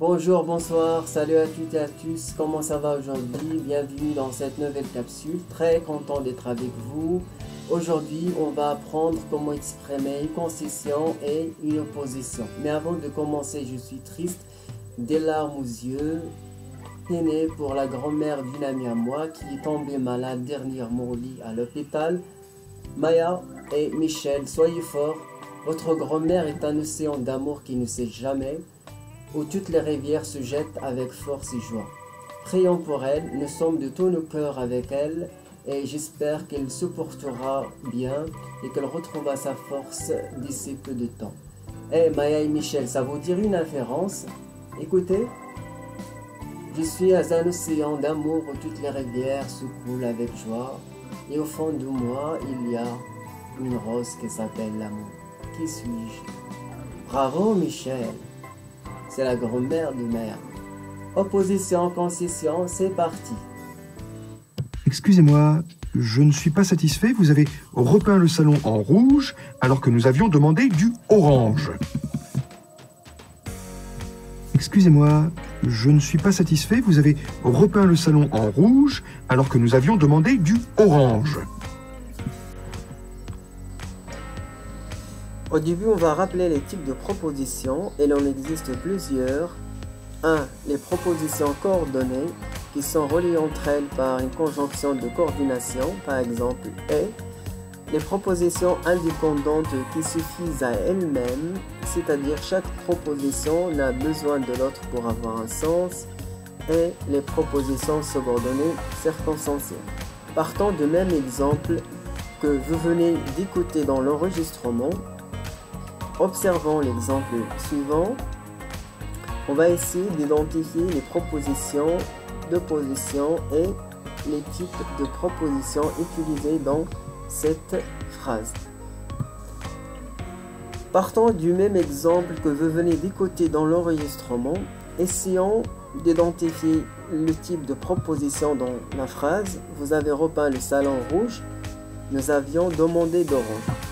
Bonjour, bonsoir, salut à toutes et à tous, comment ça va aujourd'hui? Bienvenue dans cette nouvelle capsule, très content d'être avec vous. Aujourd'hui, on va apprendre comment exprimer une concession et une opposition. Mais avant de commencer, je suis triste, des larmes aux yeux, peiné pour la grand-mère d'une amie à moi qui est tombée malade dernièrement au lit à l'hôpital. Maya et Michel, soyez forts, votre grand-mère est un océan d'amour qui ne sait jamais, où toutes les rivières se jettent avec force et joie. Prions pour elle, nous sommes de tous nos cœurs avec elle et j'espère qu'elle se portera bien et qu'elle retrouvera sa force d'ici peu de temps. Maya et Michel, ça vous dit une inférence? Écoutez, je suis à un océan d'amour où toutes les rivières se coulent avec joie et au fond de moi il y a une rose qui s'appelle l'amour. Qui suis-je? Bravo Michel! C'est la grand-mère de Maya. Opposition, concession, c'est parti. Excusez-moi, je ne suis pas satisfait. Vous avez repeint le salon en rouge alors que nous avions demandé du orange. Excusez-moi, je ne suis pas satisfait. Vous avez repeint le salon en rouge alors que nous avions demandé du orange. Au début, on va rappeler les types de propositions. Il en existe plusieurs. 1. Les propositions coordonnées qui sont reliées entre elles par une conjonction de coordination, par exemple « et ». Les propositions indépendantes qui suffisent à elles-mêmes, c'est-à-dire chaque proposition n'a besoin de l'autre pour avoir un sens, et les propositions subordonnées circonstancielles. Partant du même exemple que vous venez d'écouter dans l'enregistrement, observons l'exemple suivant. On va essayer d'identifier les propositions d'opposition et les types de propositions utilisées dans cette phrase. Partant du même exemple que vous venez d'écouter dans l'enregistrement, essayons d'identifier le type de proposition dans la phrase. Vous avez repeint le salon rouge. Nous avions demandé d'orange.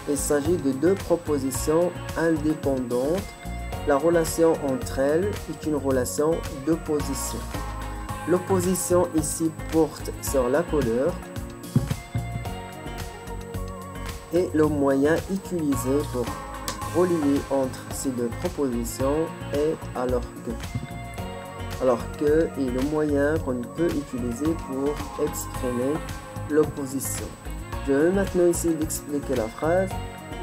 Il s'agit de deux propositions indépendantes. La relation entre elles est une relation d'opposition. L'opposition ici porte sur la couleur et le moyen utilisé pour relier entre ces deux propositions est alors que est le moyen qu'on peut utiliser pour exprimer l'opposition. Je vais maintenant essayer d'expliquer la phrase.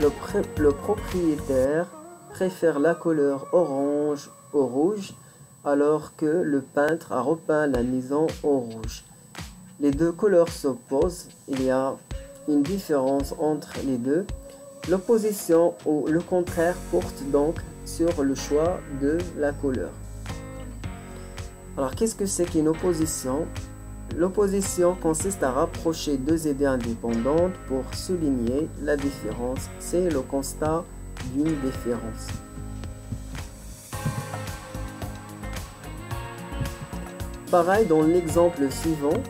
Le propriétaire préfère la couleur orange au rouge alors que le peintre a repeint la maison au rouge. Les deux couleurs s'opposent, il y a une différence entre les deux. L'opposition ou le contraire porte donc sur le choix de la couleur. Alors qu'est-ce que c'est qu'une opposition? L'opposition consiste à rapprocher deux idées indépendantes pour souligner la différence. C'est le constat d'une différence. Pareil dans l'exemple suivant,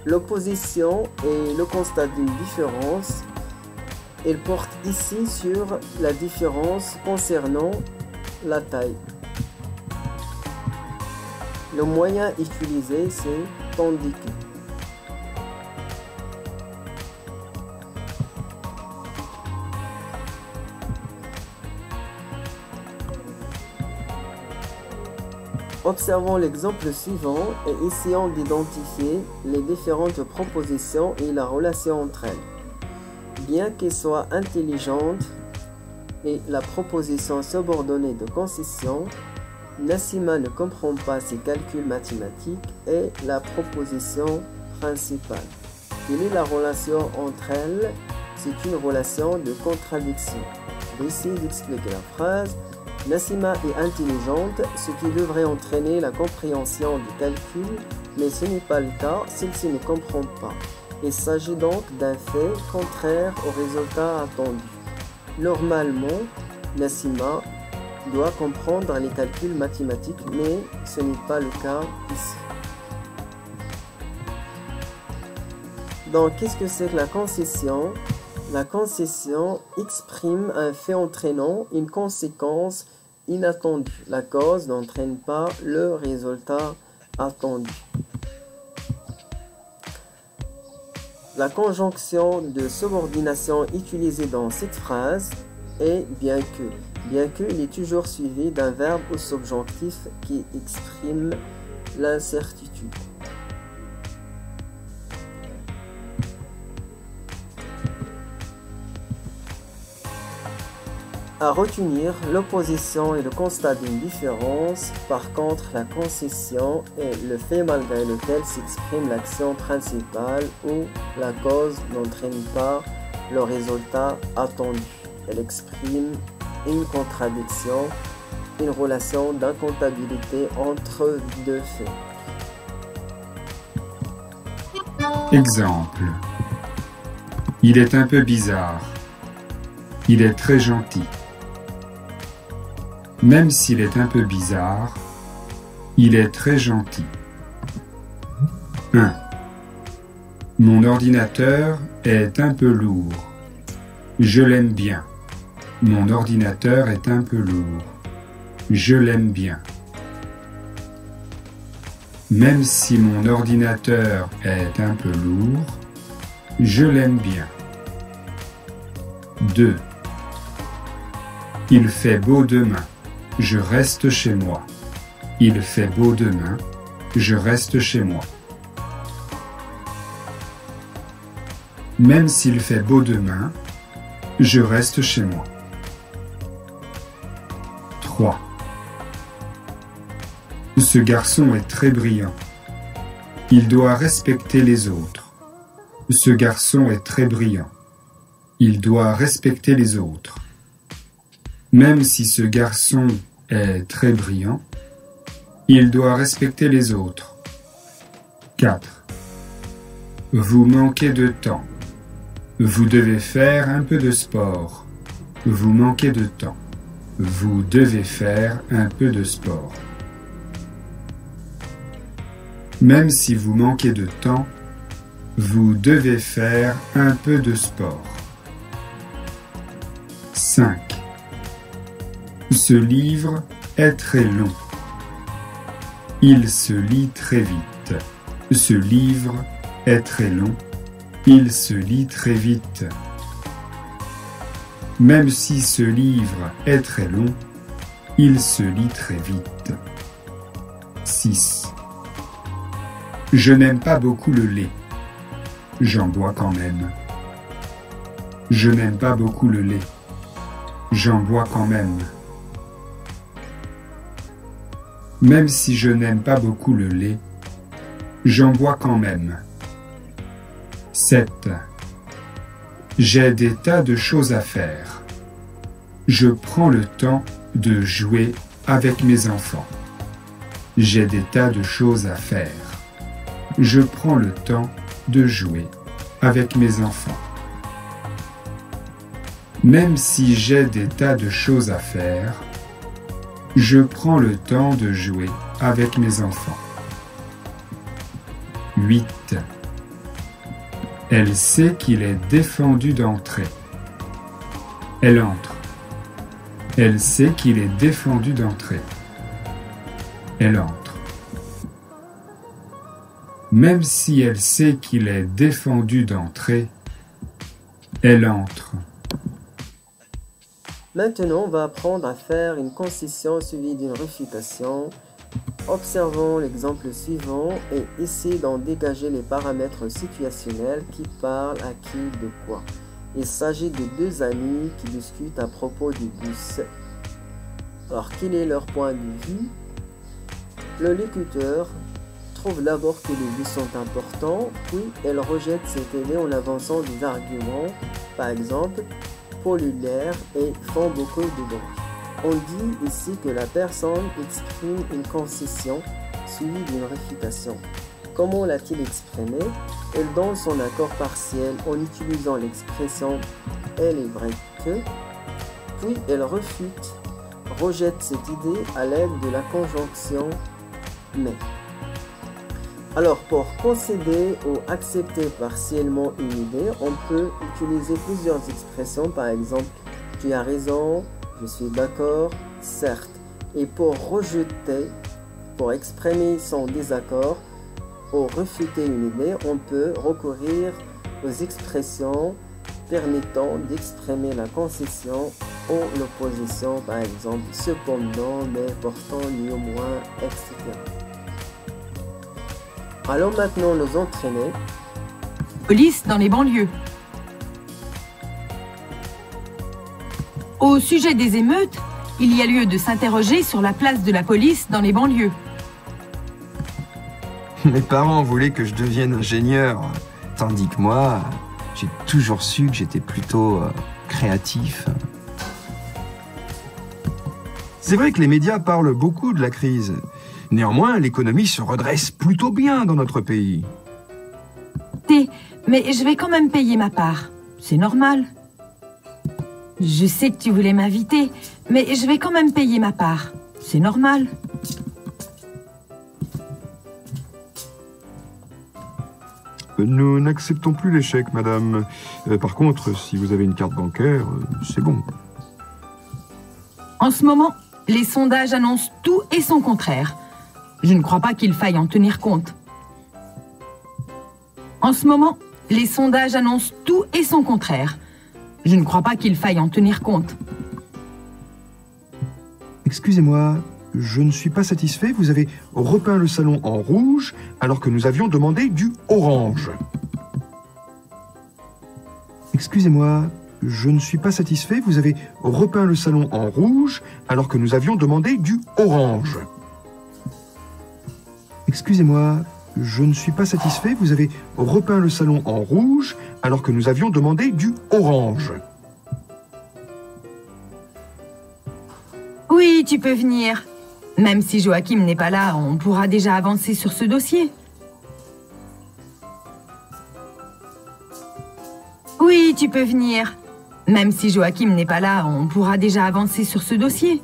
l'opposition et le constat d'une différence, elle porte ici sur la différence concernant la taille. Le moyen utilisé, c'est tandis que. Observons l'exemple suivant et essayons d'identifier les différentes propositions et la relation entre elles. Bien qu'elles soient intelligentes et la proposition subordonnée de concession, Nassima ne comprend pas ces calculs mathématiques et la proposition principale. Quelle est la relation entre elles? C'est une relation de contradiction. Je vais essayer d'expliquer la phrase. Nassima est intelligente, ce qui devrait entraîner la compréhension du calcul, mais ce n'est pas le cas, celle-ci ne comprend pas. Il s'agit donc d'un fait contraire au résultat attendu. Normalement, Nassima doit comprendre les calculs mathématiques, mais ce n'est pas le cas ici. Donc, qu'est-ce que c'est que la concession? La concession exprime un fait entraînant une conséquence inattendu. La cause n'entraîne pas le résultat attendu. La conjonction de subordination utilisée dans cette phrase est bien que. Bien que, il est toujours suivi d'un verbe ou subjonctif qui exprime l'incertitude. À retenir, l'opposition est le constat d'une différence. Par contre, la concession est le fait malgré lequel s'exprime l'action principale ou la cause n'entraîne pas le résultat attendu. Elle exprime une contradiction, une relation d'incompatibilité entre deux faits. Exemple. Il est un peu bizarre. Il est très gentil. Même s'il est un peu bizarre, il est très gentil. 1. Mon ordinateur est un peu lourd. Je l'aime bien. Mon ordinateur est un peu lourd. Je l'aime bien. Même si mon ordinateur est un peu lourd, je l'aime bien. 2. Il fait beau demain. Je reste chez moi. Il fait beau demain. Je reste chez moi. Même s'il fait beau demain, je reste chez moi. 3. Ce garçon est très brillant. Il doit respecter les autres. Ce garçon est très brillant. Il doit respecter les autres. Même si ce garçon est très brillant, il doit respecter les autres. 4. Vous manquez de temps. Vous devez faire un peu de sport. Vous manquez de temps. Vous devez faire un peu de sport. Même si vous manquez de temps, vous devez faire un peu de sport. 5. Ce livre est très long. Il se lit très vite. Ce livre est très long. Il se lit très vite. Même si ce livre est très long, il se lit très vite. 6. Je n'aime pas beaucoup le lait. J'en bois quand même. Je n'aime pas beaucoup le lait. J'en bois quand même. Même si je n'aime pas beaucoup le lait, j'en bois quand même. 7. J'ai des tas de choses à faire. Je prends le temps de jouer avec mes enfants. J'ai des tas de choses à faire. Je prends le temps de jouer avec mes enfants. Même si j'ai des tas de choses à faire, je prends le temps de jouer avec mes enfants. 8. Elle sait qu'il est défendu d'entrer. Elle entre. Elle sait qu'il est défendu d'entrer. Elle entre. Même si elle sait qu'il est défendu d'entrer, elle entre. Maintenant, on va apprendre à faire une concession suivie d'une réfutation. Observons l'exemple suivant et essayez d'en dégager les paramètres situationnels qui parlent à qui de quoi. Il s'agit de deux amis qui discutent à propos du bus. Alors, quel est leur point de vue? Le locuteur trouve d'abord que les bus sont importants, puis elle rejette cette idée en avançant des arguments, par exemple, polluent l'air et font beaucoup de bruit. On dit ici que la personne exprime une concession suivie d'une réfutation. Comment l'a-t-il exprimé? Elle donne son accord partiel en utilisant l'expression « elle est vrai que », puis elle rejette cette idée à l'aide de la conjonction « mais ». Alors, pour concéder ou accepter partiellement une idée, on peut utiliser plusieurs expressions, par exemple « tu as raison », « je suis d'accord »,« certes ». Et pour rejeter, pour exprimer son désaccord, pour refuter une idée, on peut recourir aux expressions permettant d'exprimer la concession ou l'opposition, par exemple cependant, mais pourtant, néanmoins, etc. Allons maintenant nous entraîner. Police dans les banlieues. Au sujet des émeutes, il y a lieu de s'interroger sur la place de la police dans les banlieues. Mes parents voulaient que je devienne ingénieur, tandis que moi, j'ai toujours su que j'étais plutôt créatif. C'est vrai que les médias parlent beaucoup de la crise. Néanmoins, l'économie se redresse plutôt bien dans notre pays. Mais je vais quand même payer ma part. C'est normal. Je sais que tu voulais m'inviter, mais je vais quand même payer ma part. C'est normal. Nous n'acceptons plus l'échec, madame. Par contre, si vous avez une carte bancaire, c'est bon. En ce moment, les sondages annoncent tout et son contraire. Je ne crois pas qu'il faille en tenir compte. En ce moment, les sondages annoncent tout et son contraire. Je ne crois pas qu'il faille en tenir compte. Excusez-moi, je ne suis pas satisfait. Vous avez repeint le salon en rouge alors que nous avions demandé du orange. Excusez-moi, je ne suis pas satisfait. Vous avez repeint le salon en rouge alors que nous avions demandé du orange. Excusez-moi, je ne suis pas satisfait. Vous avez repeint le salon en rouge alors que nous avions demandé du orange. Oui, tu peux venir. Même si Joachim n'est pas là, on pourra déjà avancer sur ce dossier. Oui, tu peux venir. Même si Joachim n'est pas là, on pourra déjà avancer sur ce dossier.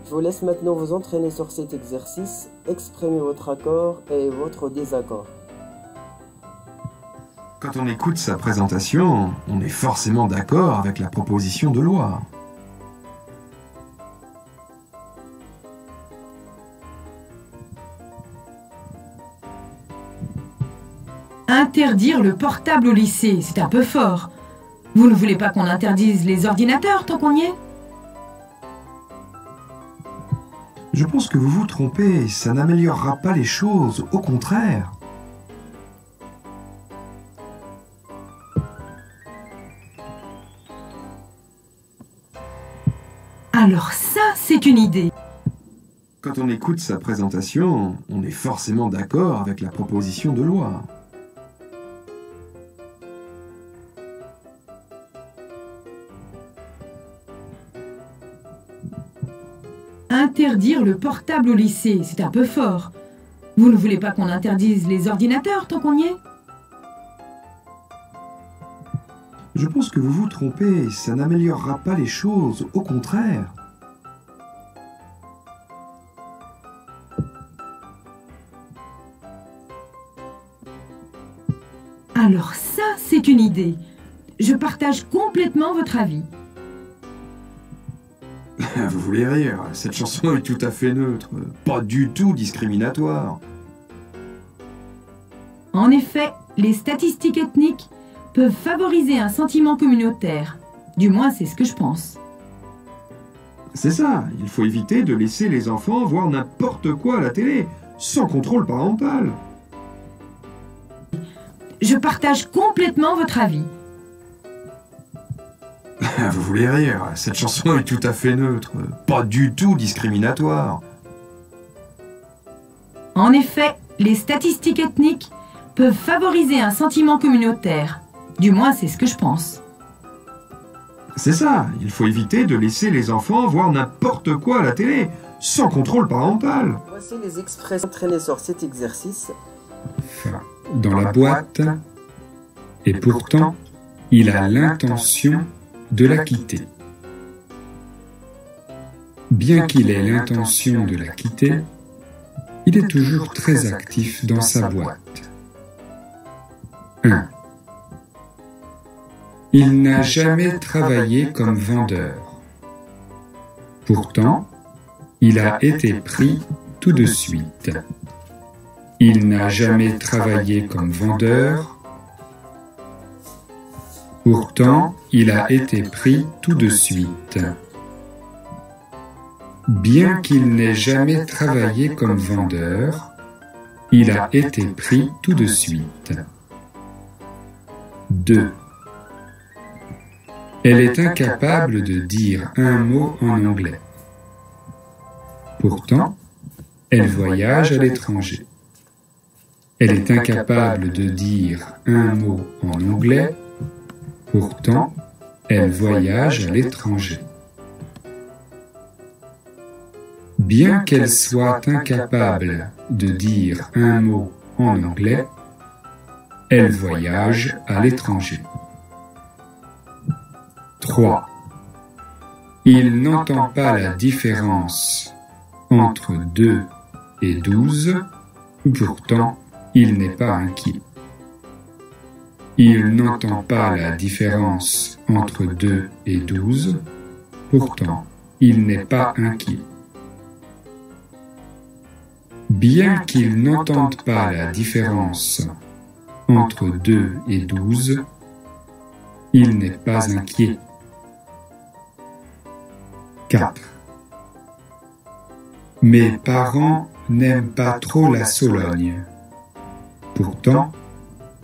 Je vous laisse maintenant vous entraîner sur cet exercice, exprimer votre accord et votre désaccord. Quand on écoute sa présentation, on est forcément d'accord avec la proposition de loi. Interdire le portable au lycée, c'est un peu fort. Vous ne voulez pas qu'on interdise les ordinateurs tant qu'on y est ? Je pense que vous vous trompez, ça n'améliorera pas les choses, au contraire. Alors ça, c'est une idée. Quand on écoute sa présentation, on est forcément d'accord avec la proposition de loi. Interdire le portable au lycée, c'est un peu fort. Vous ne voulez pas qu'on interdise les ordinateurs tant qu'on y est ? Je pense que vous vous trompez, ça n'améliorera pas les choses, au contraire. Alors ça, c'est une idée. Je partage complètement votre avis. Vous voulez rire, cette chanson est tout à fait neutre, pas du tout discriminatoire. En effet, les statistiques ethniques peuvent favoriser un sentiment communautaire. Du moins, c'est ce que je pense. C'est ça, il faut éviter de laisser les enfants voir n'importe quoi à la télé, sans contrôle parental. Je partage complètement votre avis. Vous voulez rire, cette chanson est tout à fait neutre, pas du tout discriminatoire. En effet, les statistiques ethniques peuvent favoriser un sentiment communautaire. Du moins, c'est ce que je pense. C'est ça, il faut éviter de laisser les enfants voir n'importe quoi à la télé, sans contrôle parental. Voici les expressions entraînées sur cet exercice. Dans la boîte, et pourtant, il a l'intention de la quitter. Bien qu'il ait l'intention de la quitter, il est toujours très actif dans sa boîte. 1. Il n'a jamais travaillé comme vendeur. Pourtant, il a été pris tout de suite. Il n'a jamais travaillé comme vendeur. Pourtant, il a été pris tout de suite. Bien qu'il n'ait jamais travaillé comme vendeur, il a été pris tout de suite. 2. Elle est incapable de dire un mot en anglais. Pourtant, elle voyage à l'étranger. Elle est incapable de dire un mot en anglais. Pourtant, elle voyage à l'étranger. Bien qu'elle soit incapable de dire un mot en anglais, elle voyage à l'étranger. 3. Il n'entend pas la différence entre 2 et 12, pourtant il n'est pas inquiet. Il n'entend pas la différence entre 2 et 12, pourtant il n'est pas inquiet. Bien qu'il n'entende pas la différence entre 2 et 12, il n'est pas inquiet. 4. Mes parents n'aiment pas trop la Sologne. Pourtant,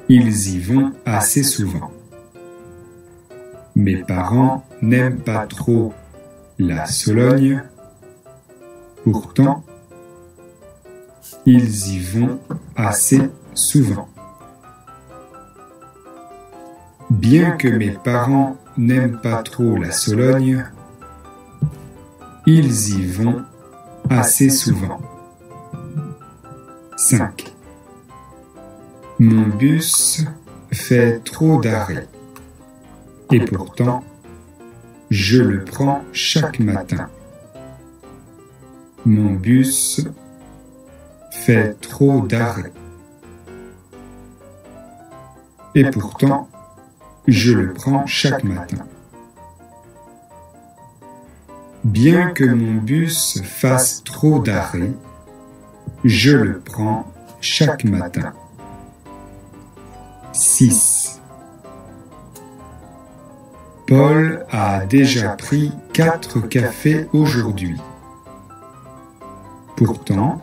ils y vont assez souvent. Mes parents n'aiment pas trop la Sologne. Pourtant, ils y vont assez souvent. Bien que mes parents n'aiment pas trop la Sologne, ils y vont assez souvent. 5. Mon bus fait trop d'arrêts. Et pourtant, je le prends chaque matin. Mon bus fait trop d'arrêts. Et pourtant, je le prends chaque matin. Bien que mon bus fasse trop d'arrêts, je le prends chaque matin. 6. Paul a déjà pris 4 cafés aujourd'hui. Pourtant,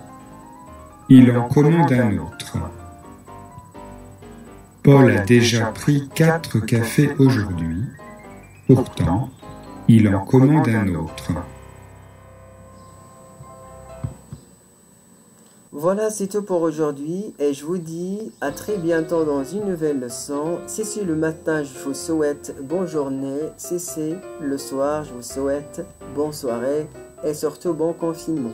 il en commande un autre. Paul a déjà pris 4 cafés aujourd'hui. Pourtant, il en commande un autre. Voilà, c'est tout pour aujourd'hui et je vous dis à très bientôt dans une nouvelle leçon. Si c'est le matin, je vous souhaite bonne journée. Si c'est le soir, je vous souhaite bonne soirée et surtout bon confinement.